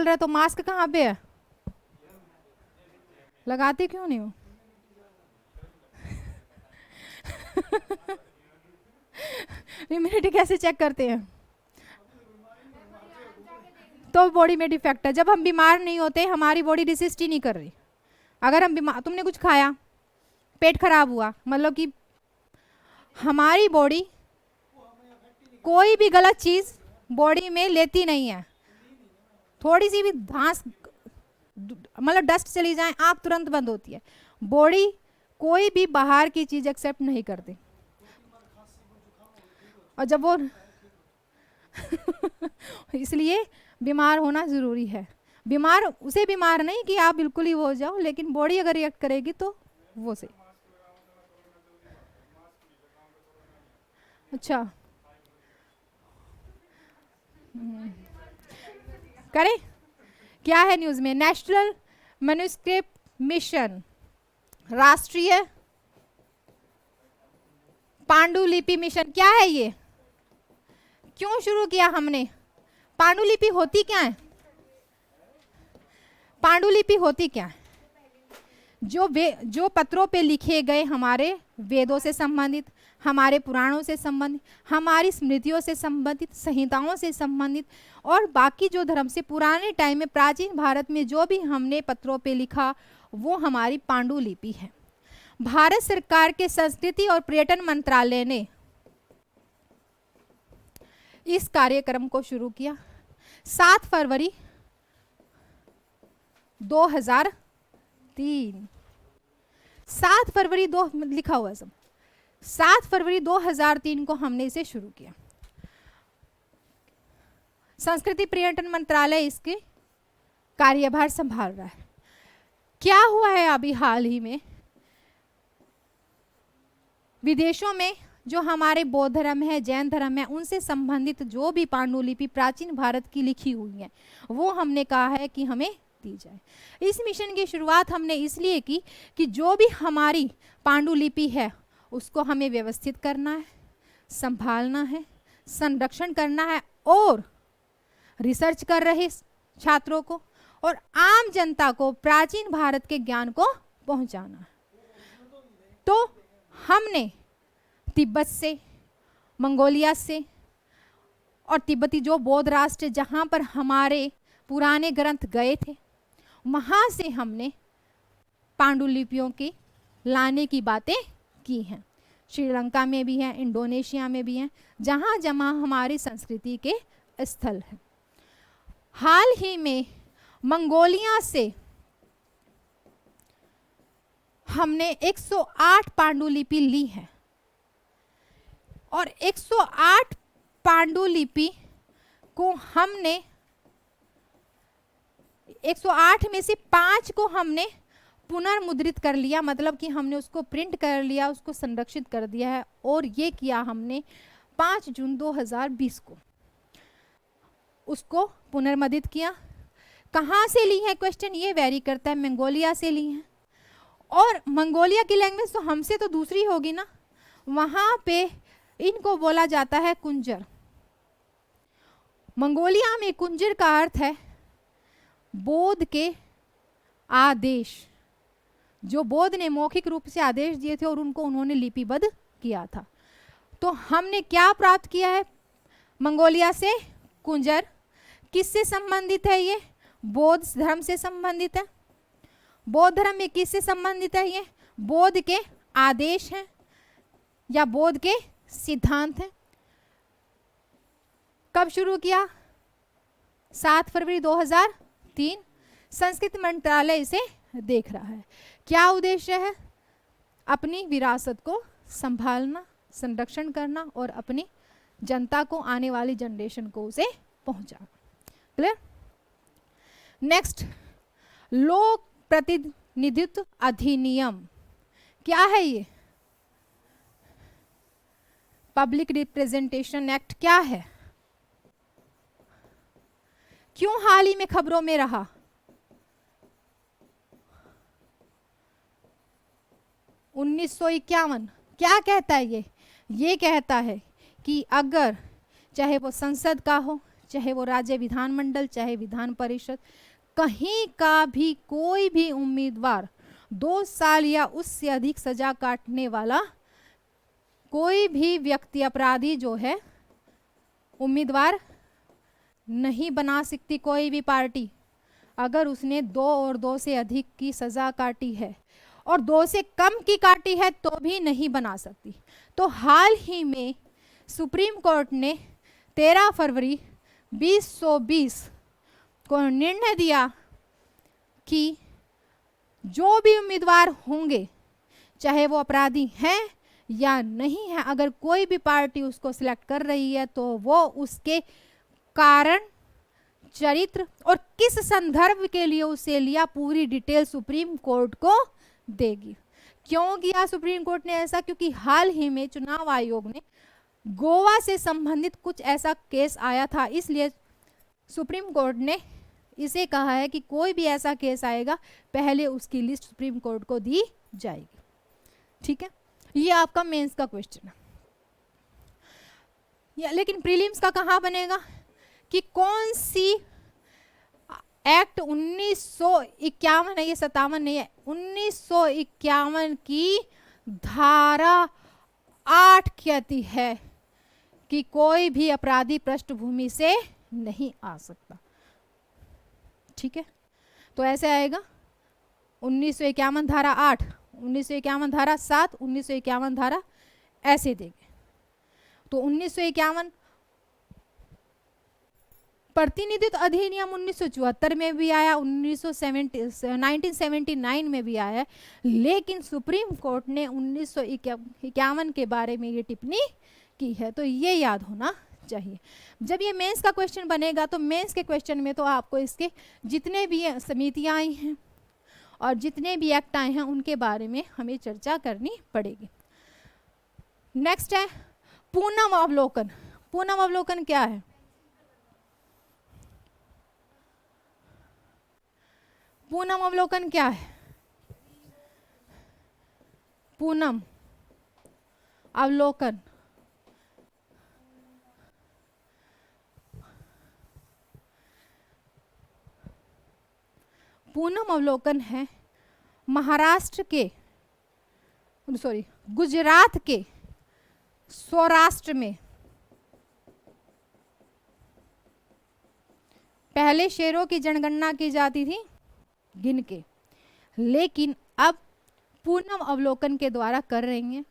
रहा है तो मास्क कहाँ पे है? लगाते क्यों नहीं हो? इम्यूनिटी कैसे चेक करते हैं? तो बॉडी में डिफेक्ट है। जब हम बीमार नहीं होते हमारी बॉडी रेसिस्ट ही नहीं कर रही। अगर हम बीमार, तुमने कुछ खाया, पेट खराब हुआ, मतलब कि हमारी बॉडी कोई भी गलत चीज बॉडी में लेती नहीं है। थोड़ी सी भी घास, मतलब डस्ट चली जाए, आंख तुरंत बंद होती है। बॉडी कोई भी बाहर की चीज एक्सेप्ट नहीं करती। और जब वो इसलिए बीमार होना जरूरी है। बीमार उसे बीमार नहीं कि आप बिल्कुल ही हो जाओ, लेकिन बॉडी अगर रिएक्ट करेगी तो वो सही। अच्छा, करें क्या है न्यूज में? नेशनल मैन्युस्क्रिप्ट मिशन, राष्ट्रीय पांडुलिपि मिशन, क्या है ये? क्यों शुरू किया हमने? पांडुलिपि होती क्या है? पांडुलिपि होती क्या है? जो पत्रों पे लिखे गए हमारे वेदों से संबंधित, हमारे पुराणों से संबंधित, हमारी स्मृतियों से संबंधित, संहिताओं से संबंधित, और बाकी जो धर्म से पुराने टाइम में प्राचीन भारत में जो भी हमने पत्रों पे लिखा वो हमारी पांडुलिपि है। भारत सरकार के संस्कृति और पर्यटन मंत्रालय ने इस कार्यक्रम को शुरू किया 7 फरवरी 2003। 7 फरवरी दो लिखा हुआ है सब। 7 फरवरी 2003 को हमने इसे शुरू किया। संस्कृति पर्यटन मंत्रालय इसके कार्यभार संभाल रहा है। क्या हुआ है अभी हाल ही में, विदेशों में जो हमारे बौद्ध धर्म है, जैन धर्म है, उनसे संबंधित जो भी पांडुलिपि प्राचीन भारत की लिखी हुई है वो हमने कहा है कि हमें दी जाए। इस मिशन की शुरुआत हमने इसलिए की कि जो भी हमारी पांडुलिपि है उसको हमें व्यवस्थित करना है, संभालना है, संरक्षण करना है, और रिसर्च कर रहे छात्रों को और आम जनता को प्राचीन भारत के ज्ञान को पहुंचाना है। तो हमने तिब्बत से, मंगोलिया से और तिब्बती जो बौद्ध राष्ट्र जहाँ पर हमारे पुराने ग्रंथ गए थे, वहाँ से हमने पांडुलिपियों की लाने की बातें की हैं। श्रीलंका में भी हैं, इंडोनेशिया में भी हैं, जहाँ जहाँ हमारी संस्कृति के स्थल हैं। हाल ही में मंगोलिया से हमने 108 पांडुलिपि ली है, और 108 पांडुलिपि को हमने 108 में से 5 को हमने पुनर्मुद्रित कर लिया, मतलब कि हमने उसको प्रिंट कर लिया, उसको संरक्षित कर दिया है। और ये किया हमने 5 जून 2020 को, उसको पुनर्मुद्रित किया। कहाँ से ली है क्वेश्चन ये वेरी करता है, मंगोलिया से ली है। और मंगोलिया की लैंग्वेज तो हमसे तो दूसरी होगी ना, वहाँ पे इनको बोला जाता है कुंजर। मंगोलिया में कुंजर का अर्थ है बोध के आदेश, जो बोध ने मौखिक रूप से आदेश दिए थे और उनको उन्होंने लिपिबद्ध किया था। तो हमने क्या प्राप्त किया है मंगोलिया से? कुंजर। किससे संबंधित है ये? बौद्ध धर्म से संबंधित है। बौद्ध धर्म में किससे संबंधित है ये? बौद्ध के आदेश हैं या बौद्ध के सिद्धांत हैं। कब शुरू किया? 7 फरवरी 2003। संस्कृति मंत्रालय इसे देख रहा है। क्या उद्देश्य है? अपनी विरासत को संभालना, संरक्षण करना और अपनी जनता को, आने वाली जनरेशन को उसे पहुंचाना। क्लियर? नेक्स्ट, लोक प्रतिनिधित्व अधिनियम। क्या है ये? पब्लिक रिप्रेजेंटेशन एक्ट क्या है? क्यों हाल ही में खबरों में रहा? (1951) क्या कहता है ये? ये कहता है कि अगर चाहे वो संसद का हो, चाहे वो राज्य विधानमंडल, चाहे विधान परिषद, कहीं का भी कोई भी उम्मीदवार 2 साल या उससे अधिक सजा काटने वाला कोई भी व्यक्ति, अपराधी जो है, उम्मीदवार नहीं बना सकती कोई भी पार्टी अगर उसने 2 और 2 से अधिक की सजा काटी है, और 2 से कम की काटी है तो भी नहीं बना सकती। तो हाल ही में सुप्रीम कोर्ट ने 13 फरवरी 2020 को निर्णय दिया कि जो भी उम्मीदवार होंगे, चाहे वो अपराधी हैं या नहीं है, अगर कोई भी पार्टी उसको सिलेक्ट कर रही है तो वो उसके कारण, चरित्र और किस संदर्भ के लिए उसे लिया, पूरी डिटेल सुप्रीम कोर्ट को देगी। क्यों किया सुप्रीम कोर्ट ने ऐसा? क्योंकि हाल ही में चुनाव आयोग ने गोवा से संबंधित कुछ ऐसा केस आया था, इसलिए सुप्रीम कोर्ट ने इसे कहा है कि कोई भी ऐसा केस आएगा पहले उसकी लिस्ट सुप्रीम कोर्ट को दी जाएगी। ठीक है, ये आपका मेंस का क्वेश्चन है। लेकिन प्रीलिम्स का कहाँ बनेगा कि कौन सी एक्ट 1951 है, ये 57 नहीं है, 1951 की धारा 8 कहती है कि कोई भी अपराधी पृष्ठभूमि से नहीं आ सकता। ठीक है, तो ऐसे आएगा 1951 धारा 8, 1951 धारा 7, 1951 धारा, ऐसे देंगे। तो 1951 प्रतिनिधित्व अधिनियम 1974 में भी आया, 1979 में भी आया, लेकिन सुप्रीम कोर्ट ने 1951 के बारे में ये टिप्पणी की है। तो ये याद होना चाहिए। जब ये मेंस का क्वेश्चन बनेगा तो मेंस के क्वेश्चन में तो आपको इसके जितने भी समितियां आई हैं और जितने भी एक्ट आए हैं उनके बारे में हमें चर्चा करनी पड़ेगी। नेक्स्ट है पूनम अवलोकन। पूनम अवलोकन क्या है? पूनम अवलोकन क्या है? पूनम अवलोकन पूनम अवलोकन है महाराष्ट्र के, सॉरी, गुजरात के सौराष्ट्र में पहले शेरों की जनगणना की जाती थी गिन के, लेकिन अब पूनम अवलोकन के द्वारा कर रही हैं।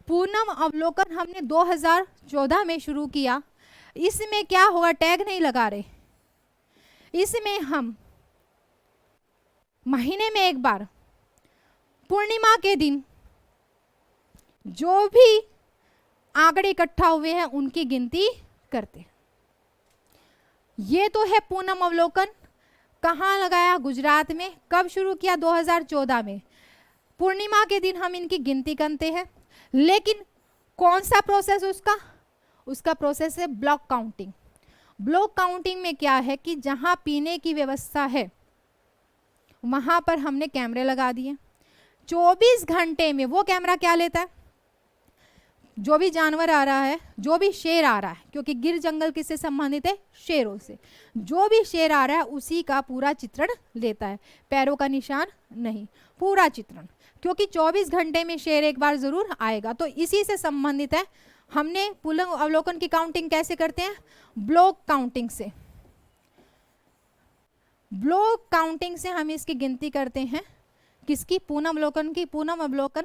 पूनम अवलोकन हमने 2014 में शुरू किया। इसमें क्या होगा? टैग नहीं लगा रहे, इसमें हम महीने में एक बार पूर्णिमा के दिन जो भी आंकड़े इकट्ठा हुए हैं उनकी गिनती करते हैं। ये तो है पूनम अवलोकन। कहाँ लगाया? गुजरात में। कब शुरू किया? 2014 में। पूर्णिमा के दिन हम इनकी गिनती करते हैं, लेकिन कौन सा प्रोसेस उसका? उसका प्रोसेस है ब्लॉक काउंटिंग। ब्लॉक काउंटिंग में क्या है कि जहां पीने की व्यवस्था है वहां पर हमने कैमरे लगा दिए। 24 घंटे में वो कैमरा क्या लेता है? जो भी जानवर आ रहा है, जो भी शेर आ रहा है, क्योंकि गिर जंगल किससे संबंधित है? शेरों से। जो भी शेर आ रहा है उसी का पूरा चित्रण लेता है, पैरों का निशान नहीं, पूरा चित्रण, क्योंकि 24 घंटे में शेर एक बार जरूर आएगा। तो इसी से संबंधित है। हमने पूनम अवलोकन की काउंटिंग कैसे करते हैं? ब्लॉक काउंटिंग से। ब्लॉक काउंटिंग से हम इसकी गिनती करते हैं। किसकी? पूनम अवलोकन की। पूनम अवलोकन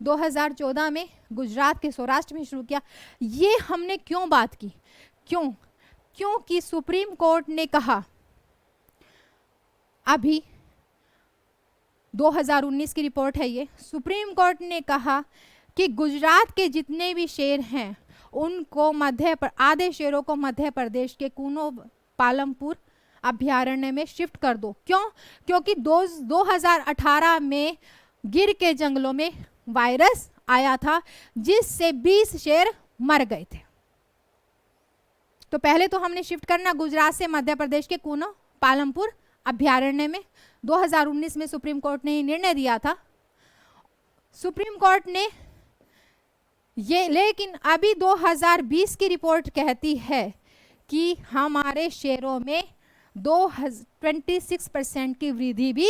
2014 में गुजरात के सौराष्ट्र में शुरू किया। ये हमने क्यों बात की? क्योंकि सुप्रीम कोर्ट ने कहा, अभी 2019 की रिपोर्ट है ये, सुप्रीम कोर्ट ने कहा कि गुजरात के जितने भी शेर हैं उनको आधे शेरों को मध्य प्रदेश के कूनो पालमपुर अभ्यारण्य में शिफ्ट कर दो। क्यों? क्योंकि 2018 में गिर के जंगलों में वायरस आया था जिससे 20 शेर मर गए थे। तो पहले तो हमने शिफ्ट करना गुजरात से मध्य प्रदेश के कूनो पालमपुर अभ्यारण्य में। 2019 में सुप्रीम कोर्ट ने निर्णय दिया था। सुप्रीम कोर्ट ने ये, लेकिन अभी 2020 की रिपोर्ट कहती है कि हमारे शेयरों में 26% की वृद्धि भी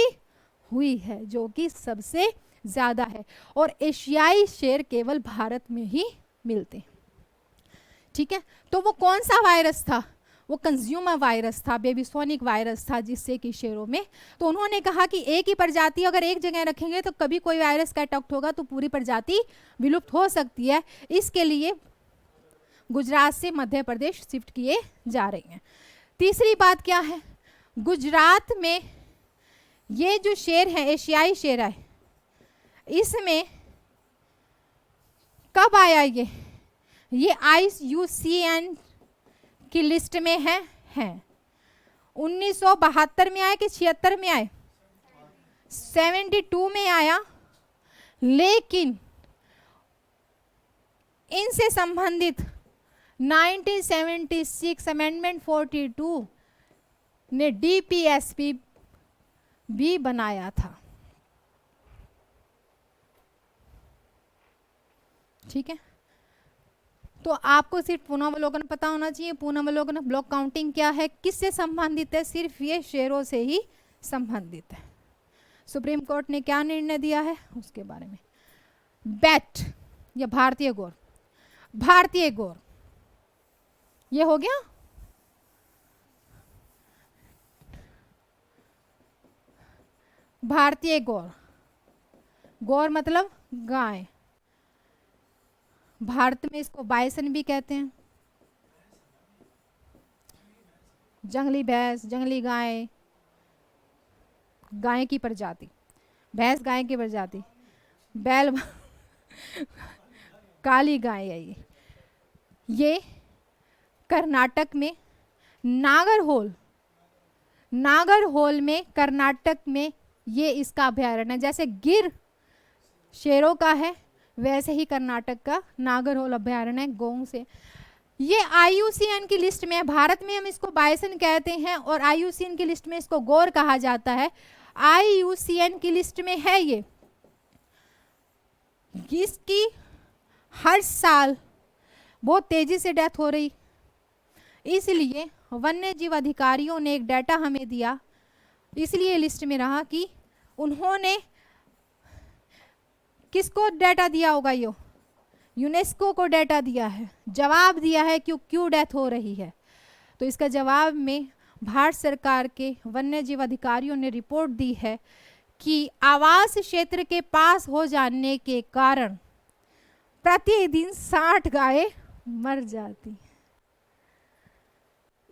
हुई है, जो कि सबसे ज्यादा है। और एशियाई शेयर केवल भारत में ही मिलते हैं। ठीक है, तो वो कौन सा वायरस था? वो कंज्यूमर वायरस था, बेबीसोनिक वायरस था, जिससे कि शेयरों में, तो उन्होंने कहा कि एक ही प्रजाति अगर एक जगह रखेंगे तो कभी कोई वायरस का अटैक होगा तो पूरी प्रजाति विलुप्त हो सकती है। इसके लिए गुजरात से मध्य प्रदेश शिफ्ट किए जा रहे हैं। तीसरी बात क्या है? गुजरात में ये जो शेर है, एशियाई शेर है, इसमें कब आया? ये IUCN की लिस्ट में है 1972 में आया कि 76 में आए? 72 में आया। लेकिन इनसे संबंधित 1976 अमेंडमेंट 42 ने DPSP भी बनाया था। ठीक है, तो आपको सिर्फ पुनर्वलोकन पता होना चाहिए। पुनर्वलोकन ब्लॉक काउंटिंग क्या है, किससे संबंधित है? सिर्फ ये शेयरों से ही संबंधित है। सुप्रीम कोर्ट ने क्या निर्णय दिया है उसके बारे में। बैट या भारतीय गौर, भारतीय गौर ये हो गया। भारतीय गौर, गौर मतलब गाय। भारत में इसको बाइसन भी कहते हैं। जंगली भैंस, जंगली गाय, गाय की प्रजाति, भैंस गाय की प्रजाति, बैल काली गाय है ये कर्नाटक में नागरहोल, नागरहोल में कर्नाटक में ये इसका अभयारण्य है। जैसे गिर शेरों का है वैसे ही कर्नाटक का नागरहोल अभयारण्य है गौं से। ये IUCN की लिस्ट में है। भारत में हम इसको बाइसन कहते हैं और IUCN की लिस्ट में इसको गौर कहा जाता है। IUCN की लिस्ट में है ये। इसकी हर साल बहुत तेजी से डेथ हो रही, इसलिए वन्य जीव अधिकारियों ने एक डाटा हमें दिया, इसलिए लिस्ट में रहा कि उन्होंने किसको डाटा दिया होगा? यो यूनेस्को को डाटा दिया है, जवाब दिया है कि क्यों डेथ हो रही है। तो इसका जवाब में भारत सरकार के वन्य जीव अधिकारियों ने रिपोर्ट दी है कि आवास क्षेत्र के पास हो जाने के कारण प्रतिदिन 60 गायें मर जाती,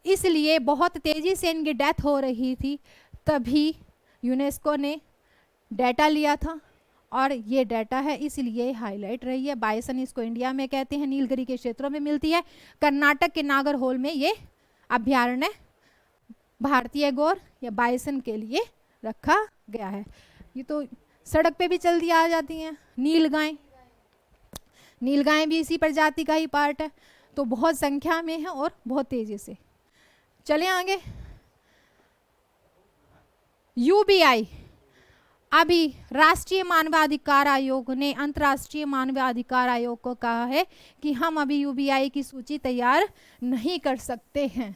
इसलिए बहुत तेजी से इनकी डेथ हो रही थी। तभी यूनेस्को ने डाटा लिया था और ये डाटा है, इसलिए हाईलाइट रही है। बाइसन इसको इंडिया में कहते हैं, नीलगिरी के क्षेत्रों में मिलती है। कर्नाटक के नागरहोल में ये अभयारण्य भारतीय गौर या बाइसन के लिए रखा गया है। ये तो सड़क पे भी जल्दी आ जाती हैं। नीलगाय, नीलगाय भी इसी प्रजाति का ही पार्ट है, तो बहुत संख्या में है और बहुत तेजी से। चले आगे। UBI, अभी राष्ट्रीय मानवाधिकार आयोग ने अंतर्राष्ट्रीय मानवाधिकार आयोग को कहा है कि हम अभी UBI की सूची तैयार नहीं कर सकते हैं।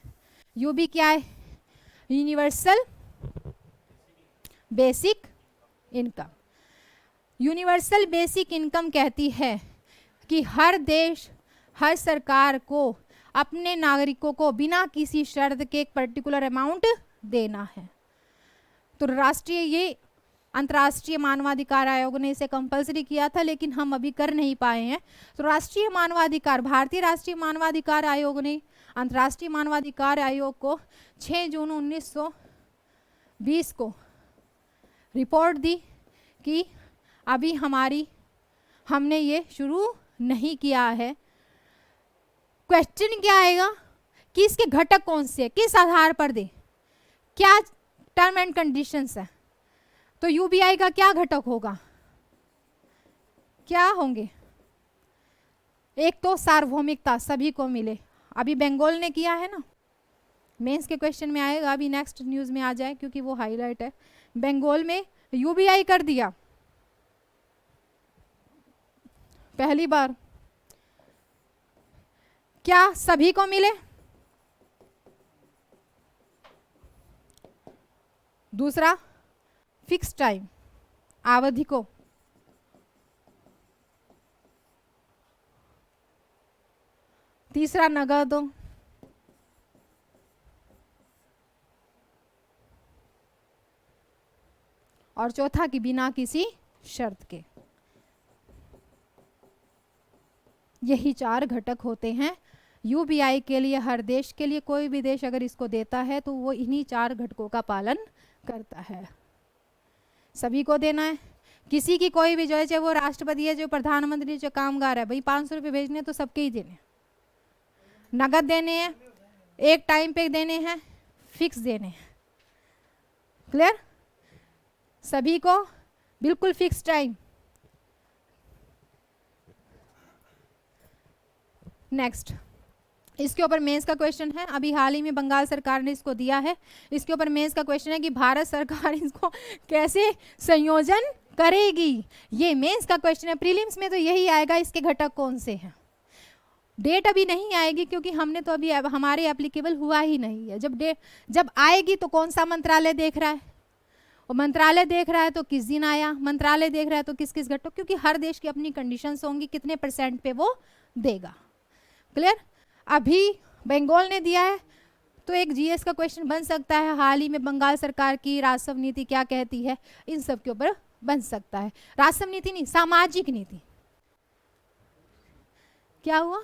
UBI क्या है? Universal basic income. Universal basic income कहती है कि हर देश, हर सरकार को अपने नागरिकों को बिना किसी शर्त के एक पर्टिकुलर अमाउंट देना है। तो राष्ट्रीय, ये अंतर्राष्ट्रीय मानवाधिकार आयोग ने इसे कंपलसरी किया था, लेकिन हम अभी कर नहीं पाए हैं। तो राष्ट्रीय मानवाधिकार, भारतीय राष्ट्रीय मानवाधिकार आयोग ने अंतर्राष्ट्रीय मानवाधिकार आयोग को 6 जून 1920 को रिपोर्ट दी कि अभी हमने ये शुरू नहीं किया है। क्वेश्चन क्या आएगा कि इसके घटक कौन से हैं, किस आधार पर दे, क्या टर्म एंड कंडीशंस है। तो UBI का क्या घटक होगा, क्या होंगे? एक तो सार्वभौमिकता, सभी को मिले। अभी बंगाल ने किया है ना, मेंस के क्वेश्चन में आएगा, अभी नेक्स्ट न्यूज में आ जाए क्योंकि वो हाईलाइट है। बंगाल में UBI कर दिया पहली बार। क्या सभी को मिले? दूसरा फिक्स टाइम, अवधि को। तीसरा नगद हो। और चौथा कि बिना किसी शर्त के। यही 4 घटक होते हैं यूबीआई के लिए। हर देश के लिए, कोई भी देश अगर इसको देता है तो वो इन्हीं 4 घटकों का पालन करता है। सभी को देना है। किसी की कोई भी जो है, चाहे वो राष्ट्रपति है, जो प्रधानमंत्री, जो कामगार है, भाई 500 रुपये भेजने तो सबके ही देने, नगद देने हैं, एक टाइम पे देने हैं, फिक्स देने हैं। क्लियर? सभी को बिल्कुल फिक्स टाइम। नेक्स्ट, इसके ऊपर मेंस का क्वेश्चन है। अभी हाल ही में बंगाल सरकार ने इसको दिया है। इसके ऊपर मेंस का क्वेश्चन है कि भारत सरकार इसको कैसे संयोजन करेगी। ये मेंस का क्वेश्चन है। प्रीलिम्स में तो यही आएगा, इसके घटक कौन से हैं। डेट अभी नहीं आएगी क्योंकि हमने तो अभी हमारे एप्लीकेबल हुआ ही नहीं है। जब आएगी तो कौन सा मंत्रालय देख रहा है, और मंत्रालय देख रहा है तो किस दिन आया, मंत्रालय देख रहा है तो किस किस घटक, क्योंकि हर देश की अपनी कंडीशंस होंगी, कितने % पे वो देगा। क्लियर? अभी बंगाल ने दिया है तो एक जीएस का क्वेश्चन बन सकता है, हाल ही में बंगाल सरकार की राजस्व नीति क्या कहती है, इन सब के ऊपर बन सकता है। राजस्व नीति नहीं, सामाजिक नीति। क्या हुआ?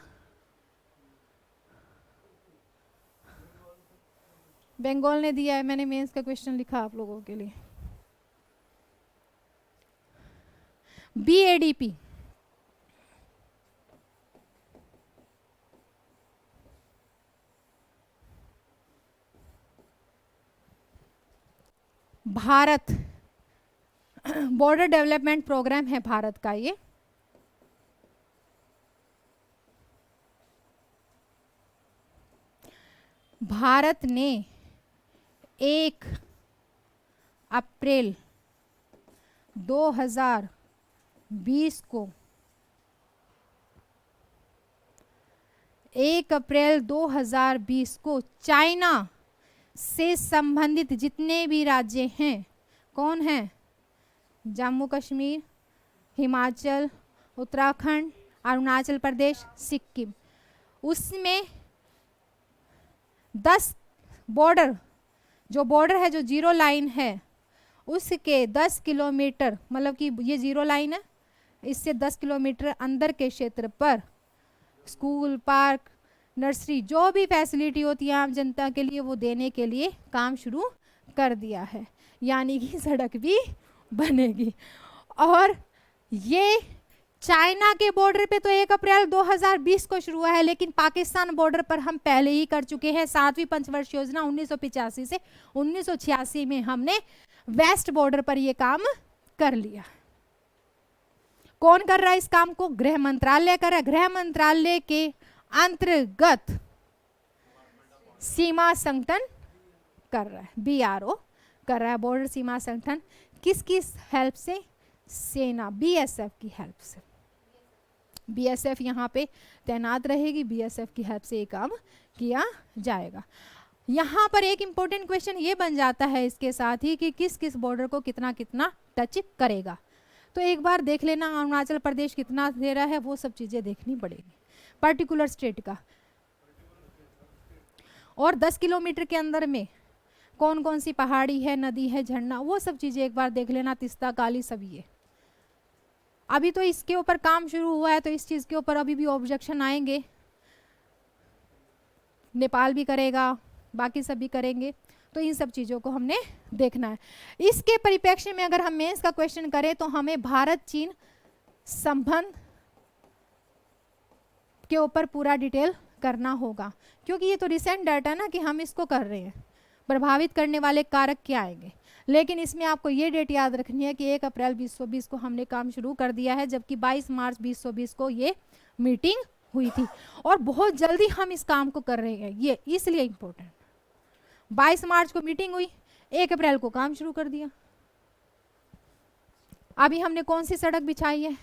बंगाल ने दिया है, मैंने मेंस का क्वेश्चन लिखा आप लोगों के लिए। BADP, Bharat border development programme है भारत का। ये भारत ने 1 अप्रैल 2020 को 1 अप्रैल 2020 को चाइना से संबंधित जितने भी राज्य हैं, कौन हैं? जम्मू कश्मीर, हिमाचल, उत्तराखंड, अरुणाचल प्रदेश, सिक्किम, उसमें 10 बॉर्डर, जो बॉर्डर है, जो जीरो लाइन है, उसके 10 किलोमीटर, मतलब कि ये जीरो लाइन है, इससे 10 किलोमीटर अंदर के क्षेत्र पर स्कूल, पार्क, नर्सरी, जो भी फैसिलिटी होती है आम जनता के लिए, वो देने के लिए काम शुरू कर दिया है। यानी कि सड़क भी बनेगी। और ये चाइना के बॉर्डर पे तो 1 अप्रैल 2020 को शुरू हुआ है, लेकिन पाकिस्तान बॉर्डर पर हम पहले ही कर चुके हैं। 7वीं पंचवर्ष योजना 1985 से 1986 में हमने वेस्ट बॉर्डर पर ये काम कर लिया। कौन कर रहा है इस काम को? गृह मंत्रालय कर रहा है। गृह मंत्रालय के अंतर्गत सीमा संगठन कर रहा है, बीआरओ कर रहा है, बॉर्डर सीमा संगठन। किसकी हेल्प से? सेना, बीएसएफ की हेल्प से। बीएसएफ यहाँ पे तैनात रहेगी, बीएसएफ की हेल्प से ये काम किया जाएगा। यहाँ पर एक इंपॉर्टेंट क्वेश्चन ये बन जाता है इसके साथ ही कि किस किस बॉर्डर को कितना कितना टच करेगा। तो एक बार देख लेना अरुणाचल प्रदेश कितना दे रहा है, वो सब चीज़ें देखनी पड़ेगी पर्टिकुलर स्टेट का। और 10 किलोमीटर के अंदर में कौन कौन सी पहाड़ी है, नदी है, झरना, वो सब चीज़ें एक बार देख लेना, तिस्ता, काली, सब ये। अभी तो इसके ऊपर काम शुरू हुआ है, तो इस चीज़ के ऊपर अभी भी ऑब्जेक्शन आएंगे। नेपाल भी करेगा, बाकी सब भी करेंगे, तो इन सब चीज़ों को हमने देखना है। इसके परिप्रेक्ष्य में अगर हम मेंस का क्वेश्चन करें तो हमें भारत चीन संबंध के ऊपर पूरा डिटेल करना होगा, क्योंकि ये तो रिसेंट डाटा ना कि हम इसको कर रहे हैं। प्रभावित करने वाले कारक क्या आएंगे, लेकिन इसमें आपको ये डेट याद रखनी है कि 1 अप्रैल 2020 को हमने काम शुरू कर दिया है, जबकि 22 मार्च 2020 को ये मीटिंग हुई थी। और बहुत जल्दी हम इस काम को कर रहे हैं, ये इसलिए इम्पोर्टेंट। 22 मार्च को मीटिंग हुई, 1 अप्रैल को काम शुरू कर दिया। अभी हमने कौन सी सड़क बिछाई है?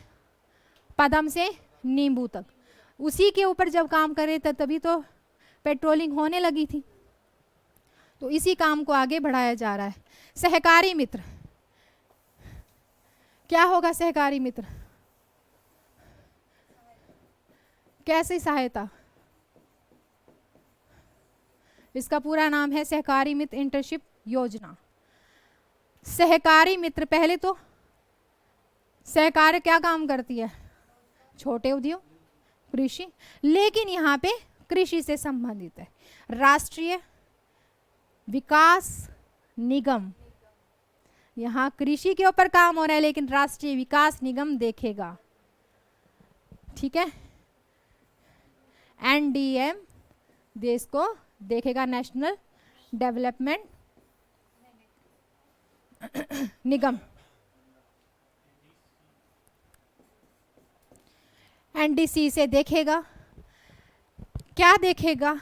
पदम से नींबू तक। उसी के ऊपर जब काम कर रहे थे तभी तो पेट्रोलिंग होने लगी थी। तो इसी काम को आगे बढ़ाया जा रहा है। सहकारी मित्र, क्या होगा सहकारी मित्र? कैसी सहायता? इसका पूरा नाम है सहकारी मित्र इंटर्नशिप योजना। सहकारी मित्र, पहले तो सहकार क्या काम करती है? छोटे उद्योग, कृषि, लेकिन यहाँ पे कृषि से संबंधित है। राष्ट्रीय विकास निगम, यहाँ कृषि के ऊपर काम हो रहा है लेकिन राष्ट्रीय विकास निगम देखेगा, ठीक है। एनडीएम देश को देखेगा, नेशनल डेवलपमेंट निगम। एनडीसी से देखेगा, क्या देखेगा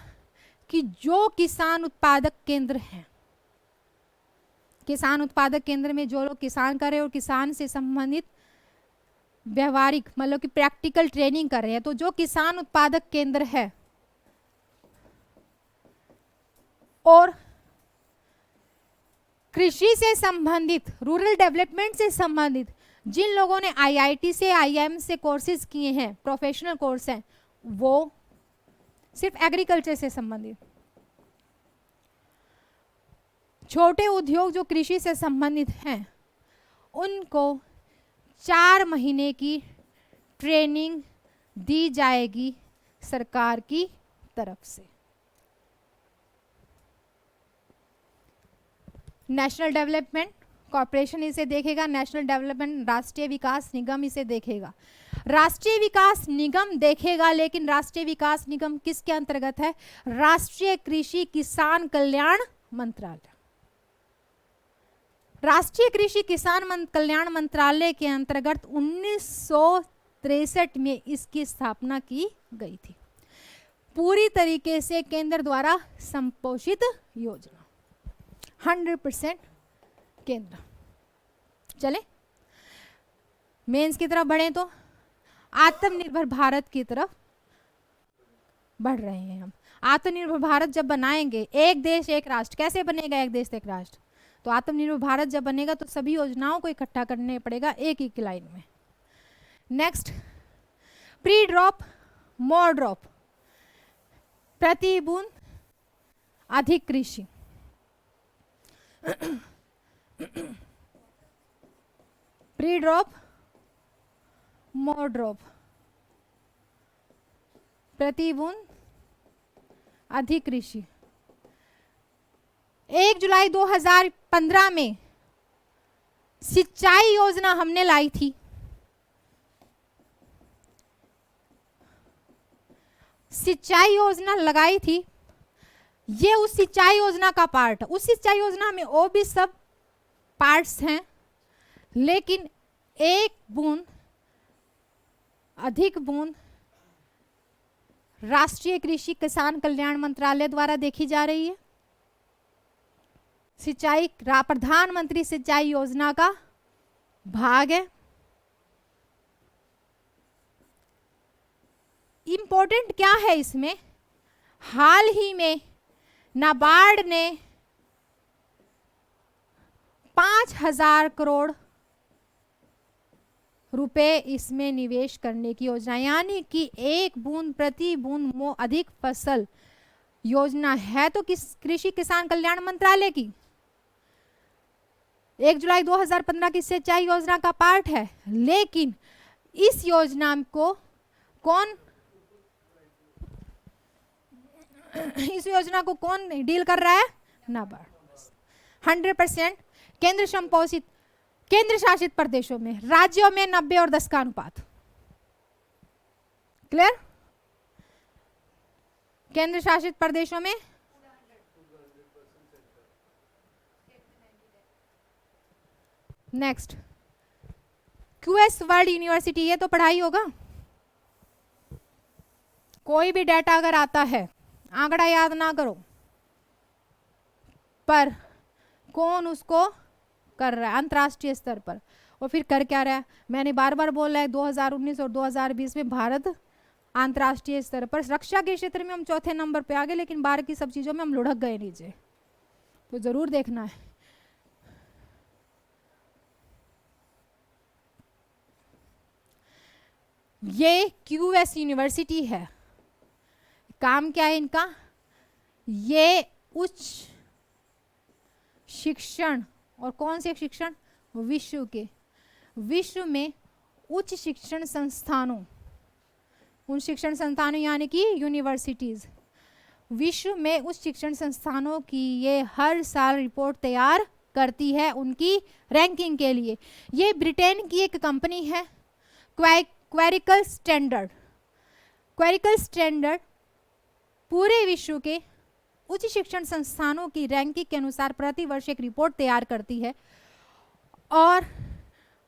कि जो किसान उत्पादक केंद्र हैं, किसान उत्पादक केंद्र में जो लोग किसान कर रहे हैं और किसान से संबंधित व्यवहारिक मतलब कि प्रैक्टिकल ट्रेनिंग कर रहे हैं, तो जो किसान उत्पादक केंद्र है और कृषि से संबंधित, रूरल डेवलपमेंट से संबंधित जिन लोगों ने आईआईटी से, आईआईएम से कोर्सेज किए हैं, प्रोफेशनल कोर्स हैं, वो सिर्फ एग्रीकल्चर से संबंधित। छोटे उद्योग जो कृषि से संबंधित हैं, उनको 4 महीने की ट्रेनिंग दी जाएगी सरकार की तरफ से। नेशनल डेवलपमेंट कॉर्पोरेशन इसे देखेगा, नेशनल डेवलपमेंट राष्ट्रीय विकास निगम इसे देखेगा। राष्ट्रीय विकास निगम देखेगा, लेकिन राष्ट्रीय विकास निगम किसके अंतर्गत है? राष्ट्रीय कृषि किसान कल्याण मंत्रालय। राष्ट्रीय कृषि किसान कल्याण मंत्रालय के अंतर्गत 1963 में इसकी स्थापना की गई थी। पूरी तरीके से केंद्र द्वारा संपोषित योजना, 100% केंद्र। चले मेंस की तरफ बढ़े तो आत्मनिर्भर भारत की तरफ बढ़ रहे हैं हम। आत्मनिर्भर भारत जब बनाएंगे, एक देश एक राष्ट्र, कैसे बनेगा एक देश एक राष्ट्र? तो आत्मनिर्भर भारत जब बनेगा तो सभी योजनाओं को इकट्ठा करने पड़ेगा एक ही लाइन में। Next, pre drop more drop, प्रति बूंद अधिक कृषि। प्री ड्रॉप मोर ड्रॉप, प्रति बूंद अधिक कृषि। 1 जुलाई 2015 में सिंचाई योजना हमने लाई थी। सिंचाई योजना लगाई थी, ये उस सिंचाई योजना का पार्ट है। उस सिंचाई योजना में और भी सब पार्ट्स हैं, लेकिन एक बूंद अधिक बूंद राष्ट्रीय कृषि किसान कल्याण मंत्रालय द्वारा देखी जा रही है। सिंचाई प्रधानमंत्री सिंचाई योजना का भाग है। इंपॉर्टेंट क्या है इसमें? हाल ही में नाबार्ड ने 5,000 करोड़ रुपए इसमें निवेश करने की योजना, यानी कि एक बूंद प्रति बूंद अधिक फसल योजना है तो किस कृषि किसान कल्याण मंत्रालय की 1 जुलाई 2015 की सिंचाई योजना का पार्ट है। लेकिन इस योजना को कौन डील कर रहा है? नाबार्ड। 100% केंद्र संपोषित, केंद्र शासित प्रदेशों में, राज्यों में 90 और 10 का अनुपात। क्लियर? केंद्र शासित प्रदेशों में नेक्स्ट, क्यूएस वर्ल्ड यूनिवर्सिटी, ये तो पढ़ाई होगा। कोई भी डाटा अगर आता है, आंकड़ा याद ना करो, पर कौन उसको कर रहा है अंतर्राष्ट्रीय स्तर पर, और फिर कर क्या रहा है? मैंने बार बार बोला है 2019 और 2020 में भारत अंतर्राष्ट्रीय स्तर पर रक्षा के क्षेत्र में हम चौथे नंबर पे आ गए, लेकिन बाहर की सब चीजों में हम लुढ़क गए नीचे। तो जरूर देखना है। ये क्यूएस यूनिवर्सिटी है। काम क्या है इनका? ये उच्च शिक्षण, और कौन से शिक्षण? विश्व में उच्च शिक्षण संस्थानों, उन शिक्षण संस्थानों यानी कि यूनिवर्सिटीज, विश्व में उच्च शिक्षण संस्थानों की ये हर साल रिपोर्ट तैयार करती है उनकी रैंकिंग के लिए। ये ब्रिटेन की एक कंपनी है, क्वेरिकल स्टैंडर्ड। क्वेरिकल स्टैंडर्ड पूरे विश्व के उच्च शिक्षण संस्थानों की रैंकिंग के अनुसार प्रति वर्ष एक रिपोर्ट तैयार करती है। और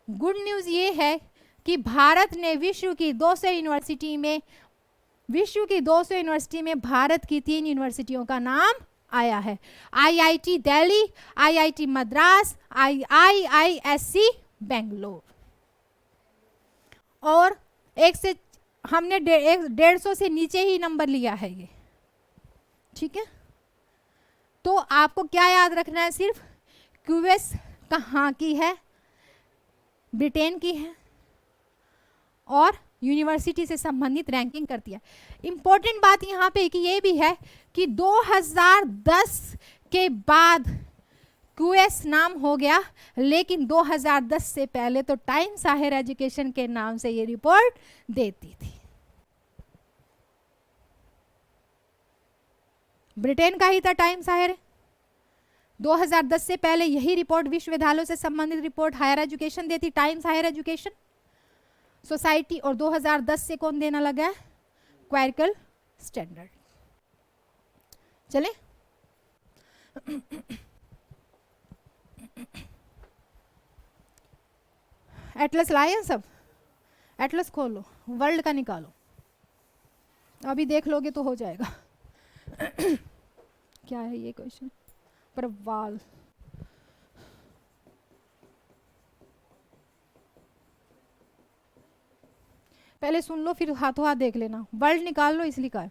गुड न्यूज़ ये है कि भारत ने विश्व की 200 यूनिवर्सिटी में भारत की 3 यूनिवर्सिटियों का नाम आया है। IIT Delhi, IIT Madras, IISc Bangalore. और हमने 150 से नीचे ही नंबर लिया है ये, ठीक है। तो आपको क्या याद रखना है? सिर्फ क्यूएस कहाँ की है? ब्रिटेन की है, और यूनिवर्सिटी से संबंधित रैंकिंग करती है। इंपॉर्टेंट बात यहाँ पे कि ये भी है कि 2010 के बाद क्यूएस नाम हो गया, लेकिन 2010 से पहले तो टाइम्स हायर एजुकेशन के नाम से ये रिपोर्ट देती थी। ब्रिटेन का ही था टाइम्स हायर। 2010 से पहले यही रिपोर्ट, विश्वविद्यालयों से संबंधित रिपोर्ट हायर एजुकेशन देती, टाइम्स हायर एजुकेशन सोसाइटी। और 2010 से कौन देना लगा है? क्वेरिकल स्टैंडर्ड। चले एटलस लाए हैं सब? एटलस खोलो, वर्ल्ड का निकालो, अभी देख लोगे तो हो जाएगा। क्या है ये क्वेश्चन? प्रवाल, पहले सुन लो फिर हाथों हाथ देख लेना। वर्ल्ड निकाल लो, इसलिए कहा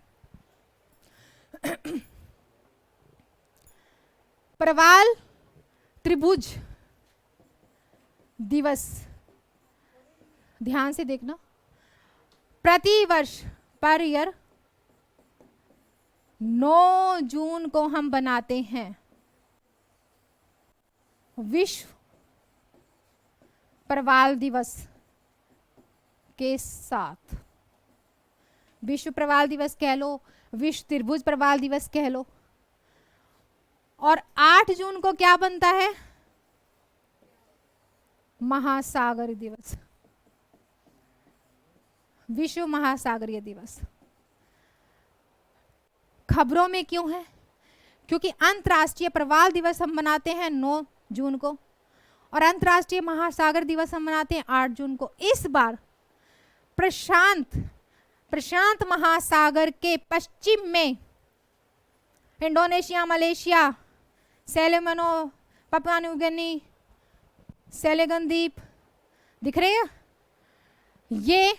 प्रवाल त्रिभुज दिवस, ध्यान से देखना, प्रति वर्ष पर ईयर 9 जून को हम बनाते हैं विश्व प्रवाल दिवस के साथ। विश्व प्रवाल दिवस कह लो, विश्व त्रिभुज प्रवाल दिवस कह लो। और 8 जून को क्या बनता है? महासागर दिवस, विश्व महासागरीय दिवस। खबरों में क्यों है? क्योंकि अंतर्राष्ट्रीय प्रवाल दिवस हम मनाते हैं 9 जून को, और अंतर्राष्ट्रीय महासागर दिवस हम मनाते हैं 8 जून को। इस बार प्रशांत महासागर के पश्चिम में इंडोनेशिया, मलेशिया, सेलेमनो, पपुआ न्यू गिनी, सेलेगन द्वीप दिख रहे हैं? ये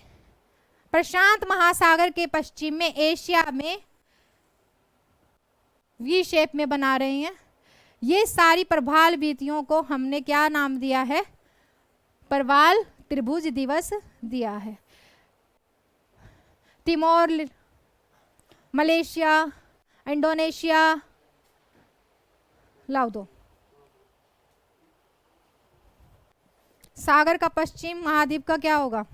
प्रशांत महासागर के पश्चिम में एशिया में वी शेप में बना रहे हैं। ये सारी प्रवाल वीथियों को हमने क्या नाम दिया है? प्रवाल त्रिभुज दिवस दिया है। तिमोर, मलेशिया, इंडोनेशिया, लाओ दो। सागर का पश्चिम महाद्वीप का क्या होगा?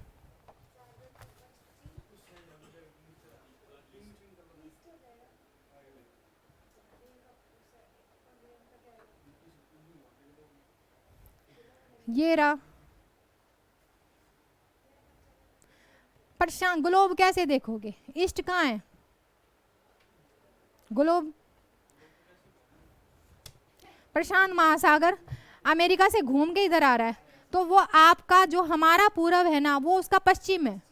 ये रहा। प्रशांत ग्लोब कैसे देखोगे? ईस्ट कहाँ है ग्लोब? प्रशांत महासागर अमेरिका से घूम के इधर आ रहा है, तो वो आपका जो हमारा पूरब है ना, वो उसका पश्चिम है,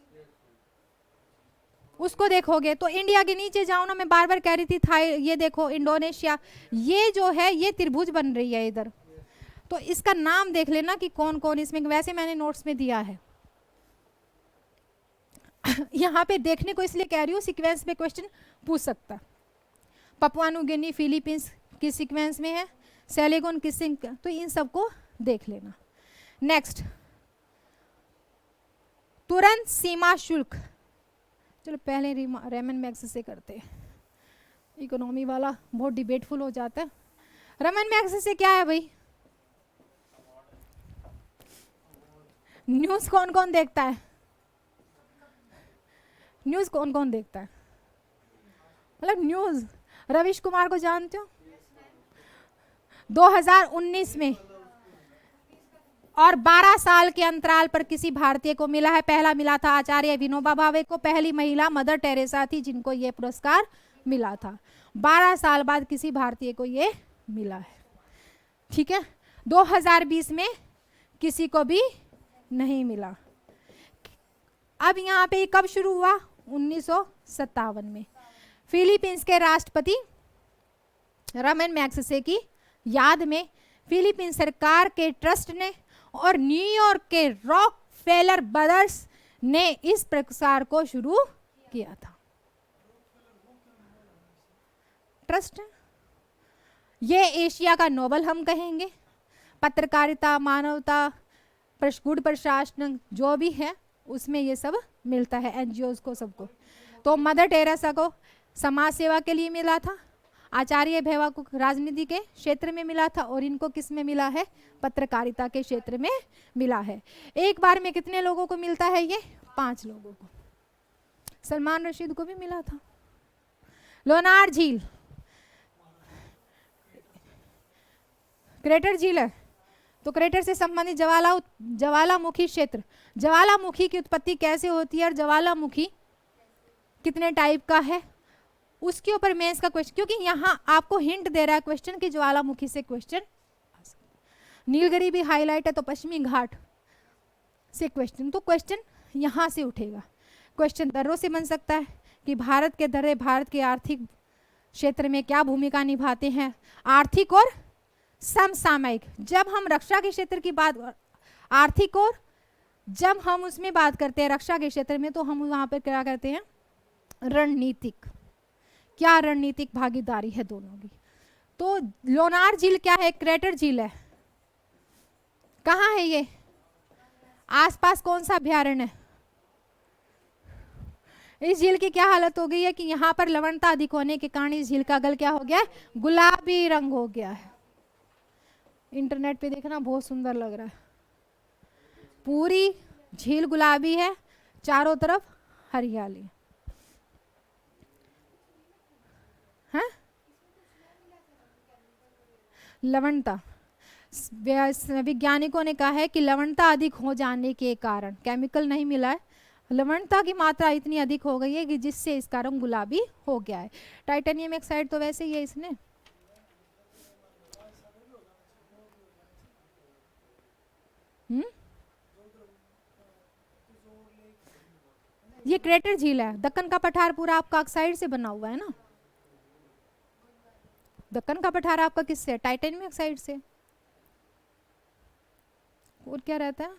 उसको देखोगे। तो इंडिया के नीचे जाओ ना, मैं बार बार कह रही थी था, ये देखो इंडोनेशिया, ये जो है ये त्रिभुज बन रही है इधर। तो इसका नाम देख लेना कि कौन कौन इसमें, वैसे मैंने नोट्स में दिया है। यहाँ पे देखने को इसलिए कह रही हूँ, सीक्वेंस में क्वेश्चन पूछ सकता। पपुआ न्यू गिनी फिलीपींस किस सीक्वेंस में है, सेलेगोन किस, तो इन सबको देख लेना। नेक्स्ट, तुरंत सीमा शुल्क, चलो पहले रेमन मैक्स से करते हैं, इकोनॉमी वाला बहुत डिबेटफुल हो जाता है। रेमन मैक्स से क्या है भाई? न्यूज़ कौन कौन देखता है? न्यूज़ कौन कौन देखता है? मतलब न्यूज़, रविश कुमार को जानते हो? 2019 में और 12 साल के अंतराल पर किसी भारतीय को मिला है। पहला मिला था आचार्य विनोबा भावे को, पहली महिला मदर टेरेसा थी जिनको ये पुरस्कार मिला था। 12 साल बाद किसी भारतीय को ये मिला है, ठीक है। 2020 में किसी को भी नहीं मिला। अब यहाँ पे कब शुरू हुआ? 1957 में फिलीपींस के राष्ट्रपति रमन मैग्सेसे की याद में फिलीपींस सरकार के ट्रस्ट ने और न्यूयॉर्क के रॉकफेलर ब्रदर्स ने इस पुरस्कार को शुरू किया था। ट्रस्ट, ये एशिया का नोबल हम कहेंगे। पत्रकारिता, मानवता, गुड प्रशासन जो भी है उसमें ये सब मिलता है, एनजीओज को, सबको। तो मदर टेरेसा को समाज सेवा के लिए मिला था, आचार्य भेवा को राजनीति के क्षेत्र में मिला था, और इनको किस में मिला है? पत्रकारिता के क्षेत्र में मिला है। एक बार में कितने लोगों को मिलता है ये? 5 लोगों को। सलमान रशीद को भी मिला था। लोनार झील क्रेटर झील है, तो क्रेटर से संबंधित ज्वालामुखी क्षेत्र, ज्वालामुखी की उत्पत्ति कैसे होती है और ज्वालामुखी कितने टाइप का है, उसके ऊपर मेंस का क्वेश्चन, क्योंकि यहाँ आपको हिंट दे रहा है क्वेश्चन कि ज्वालामुखी से क्वेश्चन। नीलगिरी भी हाईलाइट है, तो पश्चिमी घाट से क्वेश्चन, तो क्वेश्चन यहाँ से उठेगा। क्वेश्चन दर्रों से बन सकता है कि भारत के दर्रे भारत के आर्थिक क्षेत्र में क्या भूमिका निभाते हैं, आर्थिक और समसामयिक। जब हम रक्षा के क्षेत्र की बात, आर्थिक, और जब हम उसमें बात करते हैं रक्षा के क्षेत्र में, तो हम वहां पर क्या कहते हैं? रणनीतिक। क्या रणनीतिक भागीदारी है दोनों की। तो लोनार झील क्या है? क्रेटर झील है। कहाँ है ये? आसपास कौन सा अभ्यारण्य है? इस झील की क्या हालत हो गई है कि यहाँ पर लवणता अधिक होने के कारण इस झील का गल क्या हो गया है? गुलाबी रंग हो गया है। इंटरनेट पे देखना बहुत सुंदर लग रहा है। पूरी झील गुलाबी है, चारों तरफ हरियाली है। लवणता, वैज्ञानिकों ने कहा है कि लवणता अधिक हो जाने के कारण, केमिकल नहीं मिला है, लवणता की मात्रा इतनी अधिक हो गई है कि जिससे इसका रंग गुलाबी हो गया है। टाइटेनियम ऑक्साइड तो वैसे ही है इसने। ये क्रेटर झील है। दक्कन का पठार पूरा आपका ऑक्साइड से बना हुआ है ना। दक्कन का पठार आपका किससे? टाइटेनियम ऑक्साइड से। और क्या रहता है?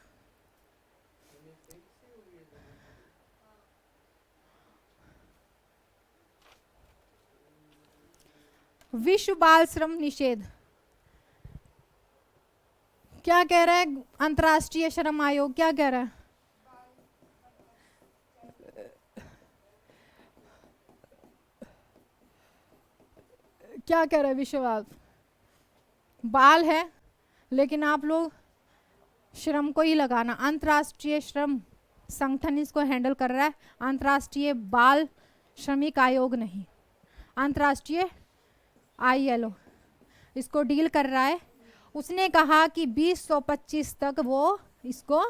विश्व बाल श्रम निषेध क्या कह रहा है? अंतर्राष्ट्रीय श्रम आयोग क्या कह रहा है? क्या कह रहा है विश्व बाल है, लेकिन आप लोग श्रम को ही लगाना। अंतर्राष्ट्रीय श्रम संगठन इसको हैंडल कर रहा है, अंतर्राष्ट्रीय बाल श्रमिक आयोग नहीं। अंतर्राष्ट्रीय ILO इसको डील कर रहा है। उसने कहा कि 2025 तक वो इसको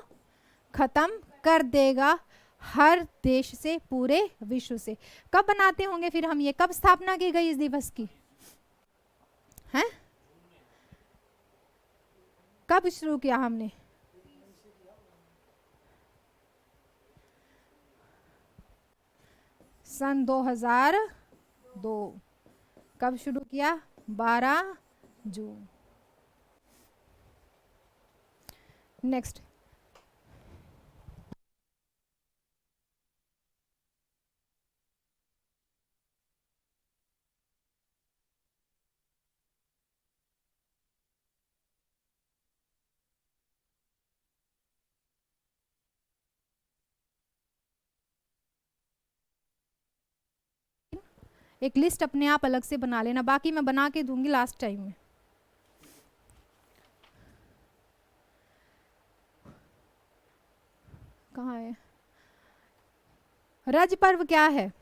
खत्म कर देगा, हर देश से, पूरे विश्व से। कब बनाते होंगे फिर हम ये? कब स्थापना की गई इस दिवस की? हैं? कब शुरू किया हमने? सन 2002। कब शुरू किया? 12 जून। नेक्स्ट। एक लिस्ट अपने आप अलग से बना लेना, बाकी मैं बना के दूंगी लास्ट टाइम में। कहाँ है? रज पर्व क्या है?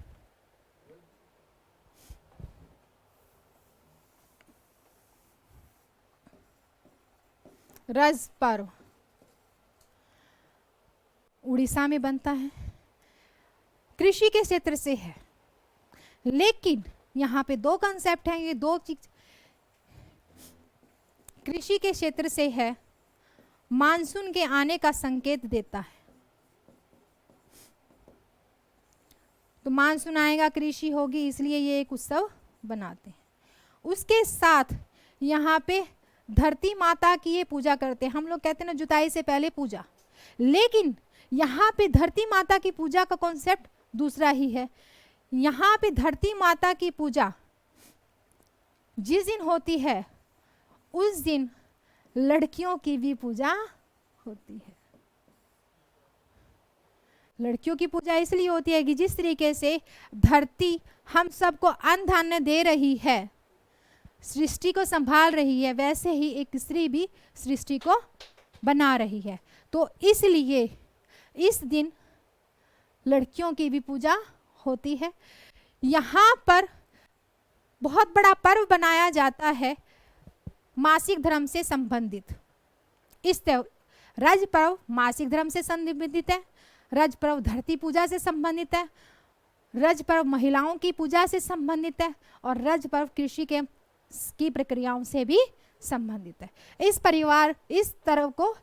रज पर्व उड़ीसा में बनता है, कृषि के क्षेत्र से है, लेकिन यहाँ पे दो कंसेप्ट हैं, ये दो चीज कृषि के क्षेत्र से है, मानसून के आने का संकेत देता है। तो मानसून आएगा, कृषि होगी, इसलिए ये एक उत्सव बनाते हैं। उसके साथ यहाँ पे धरती माता की ये पूजा करते हैं। हम लोग कहते हैं ना जुताई से पहले पूजा, लेकिन यहाँ पे धरती माता की पूजा का कॉन्सेप्ट दूसरा ही है। यहाँ पे धरती माता की पूजा जिस दिन होती है उस दिन लड़कियों की भी पूजा होती है। लड़कियों की पूजा इसलिए होती है कि जिस तरीके से धरती हम सबको अन्न धान्य दे रही है, सृष्टि को संभाल रही है, वैसे ही एक स्त्री भी सृष्टि को बना रही है। तो इसलिए इस दिन लड़कियों की भी पूजा होती है। यहाँ पर बहुत बड़ा पर्व बनाया जाता है मासिक धर्म से संबंधित। इस रज पर्व मासिक धर्म से संबंधित है, रज पर्व धरती पूजा से संबंधित है, रज पर्व महिलाओं की पूजा से संबंधित है, और रज पर्व कृषि के की प्रक्रियाओं से भी संबंधित है। इस परिवार इस तरह को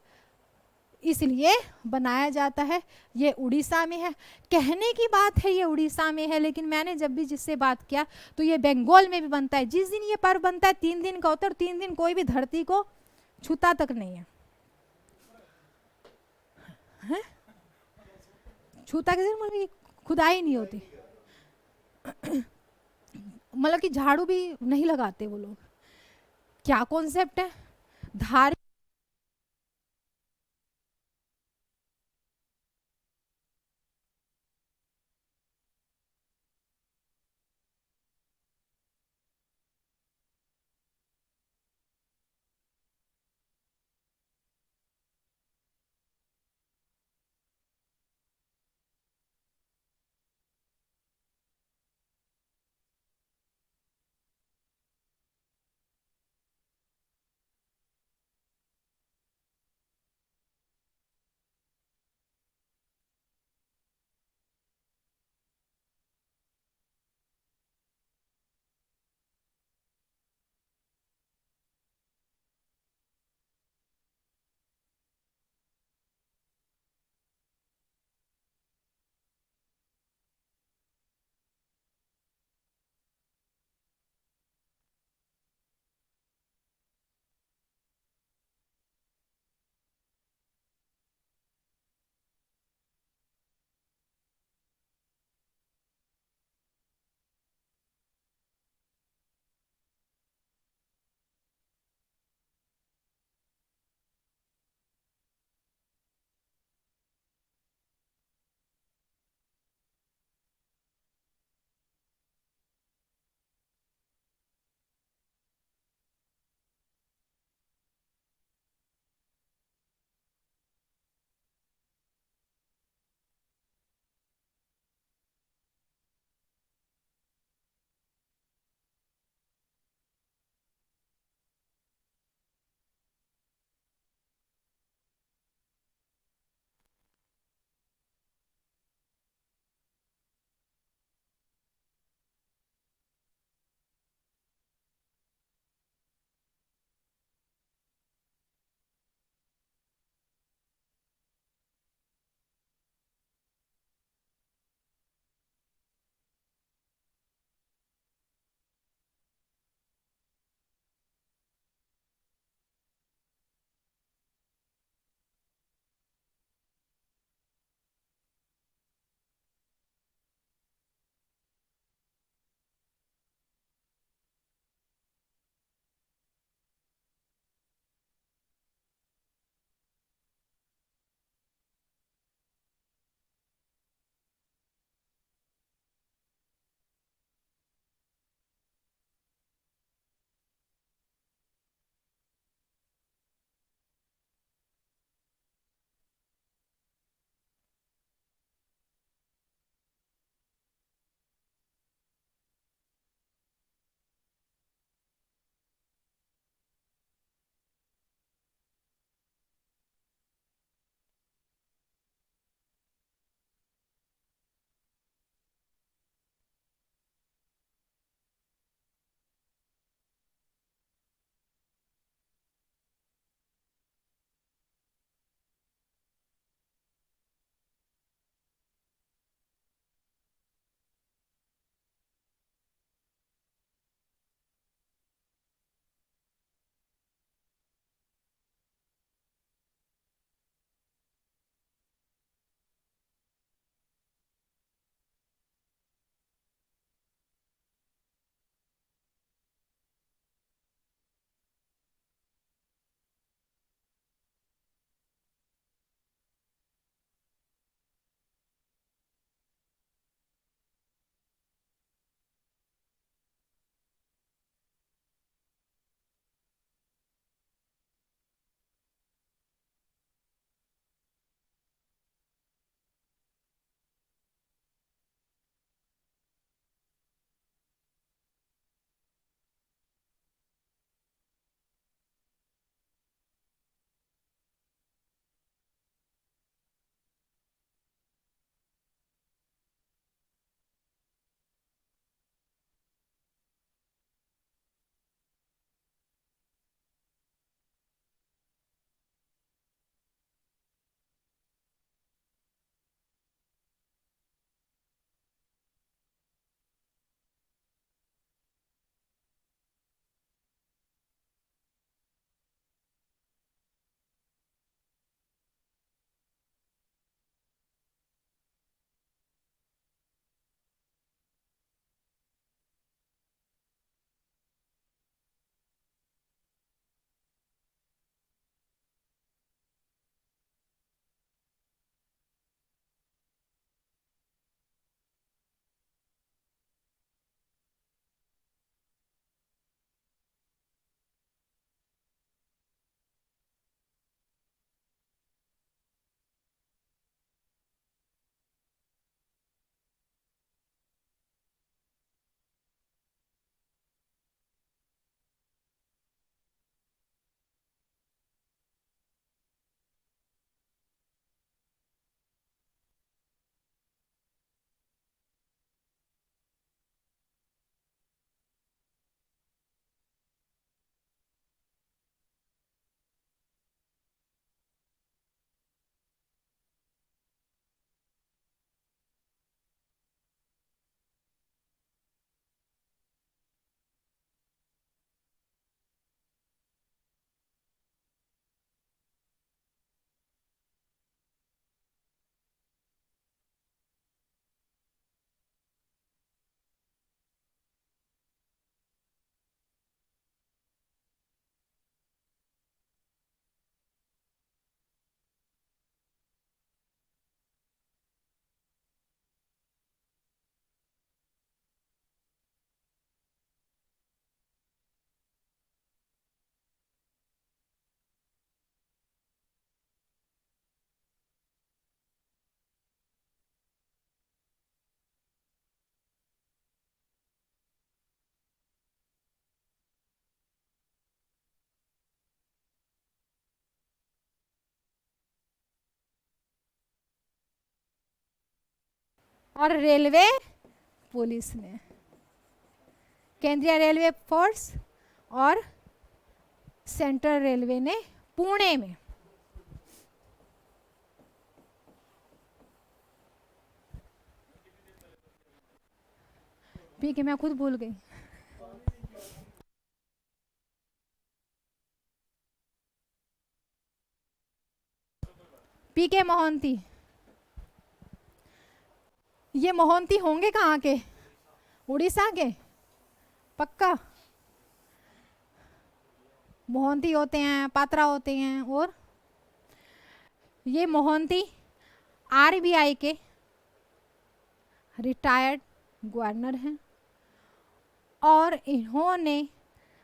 इसलिए बनाया जाता है। ये उड़ीसा में है, कहने की बात है ये उड़ीसा में है, लेकिन मैंने जब भी जिससे बात किया तो ये बंगाल में भी बनता है। जिस दिन ये पर्व बनता है 3 दिन का होता है, और 3 दिन कोई भी धरती को छूता तक नहीं है, है? छूता के दिन मतलब खुदाई नहीं होती, मतलब कि झाड़ू भी नहीं लगाते वो लोग। क्या कॉन्सेप्ट है? धार्मिक और रेलवे पुलिस ने, केंद्रीय रेलवे फोर्स और सेंट्रल रेलवे ने पुणे में। ठीक है, मैं खुद भूल गई। पीके मोहंती, ये मोहंती होंगे कहाँ के? उड़ीसा के पक्का? मोहंती होते हैं, पात्रा होते हैं। और ये मोहंती आरबीआई के रिटायर्ड गवर्नर हैं और इन्होंने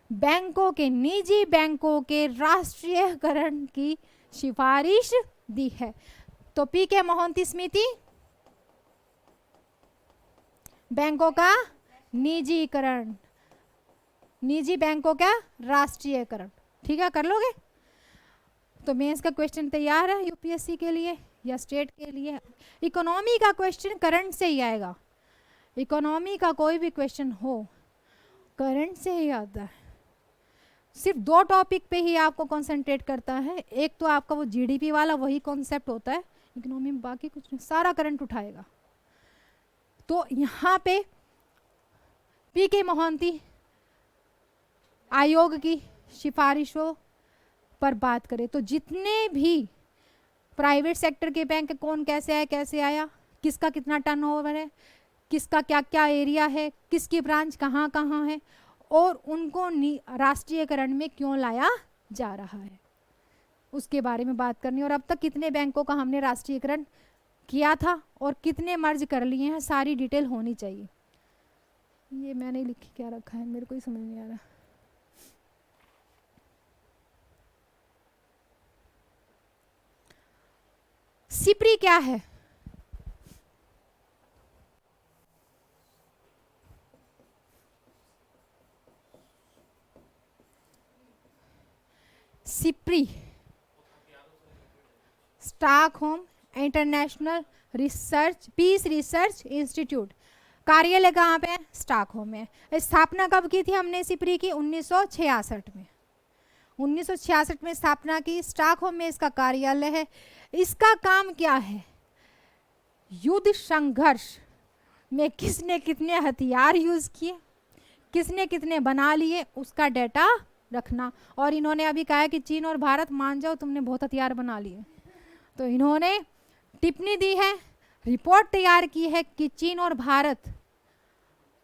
बैंकों के, निजी बैंकों के राष्ट्रीयकरण की सिफारिश दी है। तो पीके मोहंती समिति बैंकों का निजीकरण, निजी बैंकों का राष्ट्रीयकरण। ठीक है, कर लोगे? तो मेंस का क्वेश्चन तैयार है यूपीएससी के लिए या स्टेट के लिए। इकोनॉमी का क्वेश्चन करंट से ही आएगा। इकोनॉमी का कोई भी क्वेश्चन हो करंट से ही आता है। सिर्फ 2 टॉपिक पे ही आपको कंसंट्रेट करता है। एक तो आपका वो जीडीपी वाला वही कॉन्सेप्ट होता है इकोनॉमी में, बाकी कुछ नहीं, सारा करंट उठाएगा। तो यहाँ पे पीके मोहंती आयोग की सिफारिशों पर बात करें तो जितने भी प्राइवेट सेक्टर के बैंक कौन कैसे है, कैसे आया, किसका कितना टर्नओवर है, किसका क्या क्या एरिया है, किसकी ब्रांच कहाँ कहाँ है और उनको राष्ट्रीयकरण में क्यों लाया जा रहा है, उसके बारे में बात करनी। और अब तक कितने बैंकों का हमने राष्ट्रीयकरण किया था और कितने मर्ज कर लिए हैं, सारी डिटेल होनी चाहिए। ये मैंने लिख क्या रखा है, मेरे को ही समझ नहीं आ रहा। सिप्री क्या है? SIPRI Stockholm international research peace research institute, कार्यालय कहाँ पे है? स्टॉकहोम में। स्थापना कब की थी हमने सिप्री की? 1966 में। 1966 में स्थापना की, स्टॉकहोम में इसका कार्यालय है। इसका काम क्या है? युद्ध संघर्ष में किसने कितने हथियार यूज किए, किसने कितने बना लिए, उसका डेटा रखना। और इन्होंने अभी कहा है कि चीन और भारत मान जाओ तुमने बहुत हथियार बना लिए। तो इन्होंने टिप्पणी दी है, रिपोर्ट तैयार की है कि चीन और भारत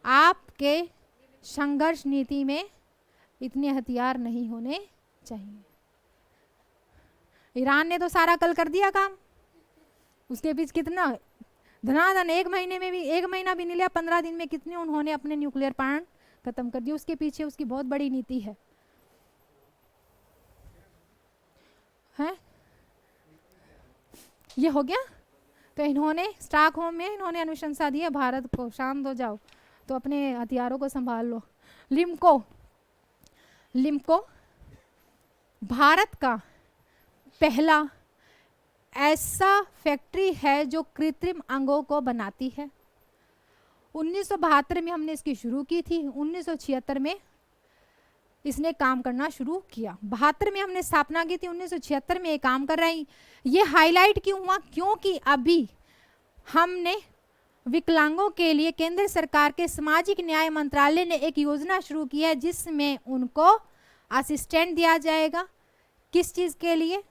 आपके संघर्ष नीति में इतने हथियार नहीं होने चाहिए। ईरान ने तो सारा कल कर दिया काम, उसके बीच कितना धनाधन, 1 महीने में भी, 1 महीना भी नहीं लिया, 15 दिन में कितने उन्होंने अपने न्यूक्लियर प्लांट खत्म कर दिए। उसके पीछे उसकी बहुत बड़ी नीति है। ये हो गया। तो इन्होंने स्टॉकहोम में इन्होंने अनुशंसा दी है भारत को, शांत हो जाओ, तो अपने हथियारों को संभाल लो। लिम्को भारत का पहला ऐसा फैक्ट्री है जो कृत्रिम अंगों को बनाती है। 1972 में हमने इसकी शुरू की थी, 1976 में इसने काम करना शुरू किया। 72 में हमने स्थापना की थी, 1976 में ये काम कर रही। ये हाईलाइट क्यों हुआ? क्योंकि अभी हमने विकलांगों के लिए केंद्र सरकार के सामाजिक न्याय मंत्रालय ने एक योजना शुरू की है जिसमें उनको असिस्टेंट दिया जाएगा। किस चीज के लिए?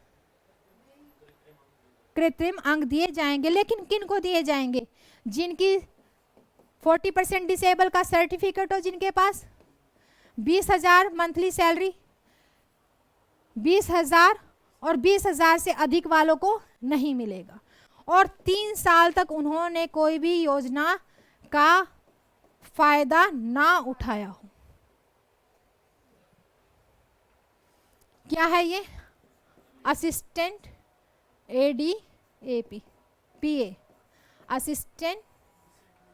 कृत्रिम अंग दिए जाएंगे। लेकिन किन को दिए जाएंगे? जिनकी 40% डिसेबल का सर्टिफिकेट हो, जिनके पास 20,000 मंथली सैलरी, 20,000 और 20,000 से अधिक वालों को नहीं मिलेगा। और 3 साल तक उन्होंने कोई भी योजना का फायदा ना उठाया हो। क्या है ये? Assistant ADAP PA, assistant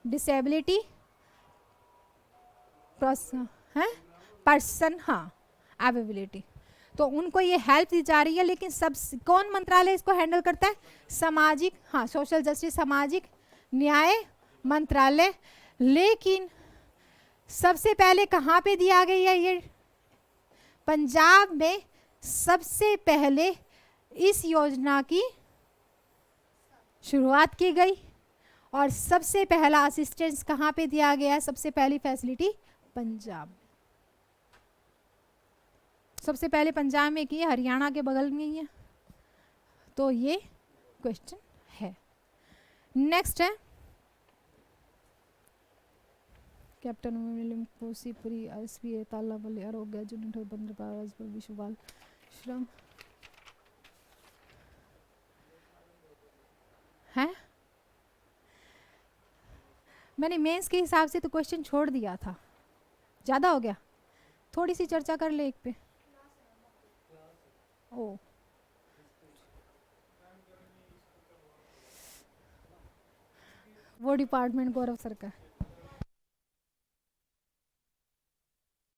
disability person, हाँ, अवेबिलिटी। तो उनको ये हेल्प दी जा रही है। लेकिन सब कौन मंत्रालय इसको हैंडल करता है? सामाजिक, हाँ, सोशल जस्टिस, सामाजिक न्याय मंत्रालय। लेकिन सबसे पहले कहाँ पे दिया गया ये? पंजाब में सबसे पहले इस योजना की शुरुआत की गई और सबसे पहला असिस्टेंस कहाँ पे दिया गया? सबसे पहली फैसिलिटी पंजाब। सबसे पहले पंजाब में की, हरियाणा के बगल में ही है, तो ये क्वेश्चन है। नेक्स्ट है कैप्टन विलियम कोसीपुरी एसपीए तालाबली आरोग्य जूनियर बंदरगाह विश्ववाल श्रम है। मैंने मेंस के हिसाब से तो क्वेश्चन छोड़ दिया था, ज़्यादा हो गया, थोड़ी सी चर्चा कर ले एक पे। ओ वो डिपार्टमेंट गौरव सर का।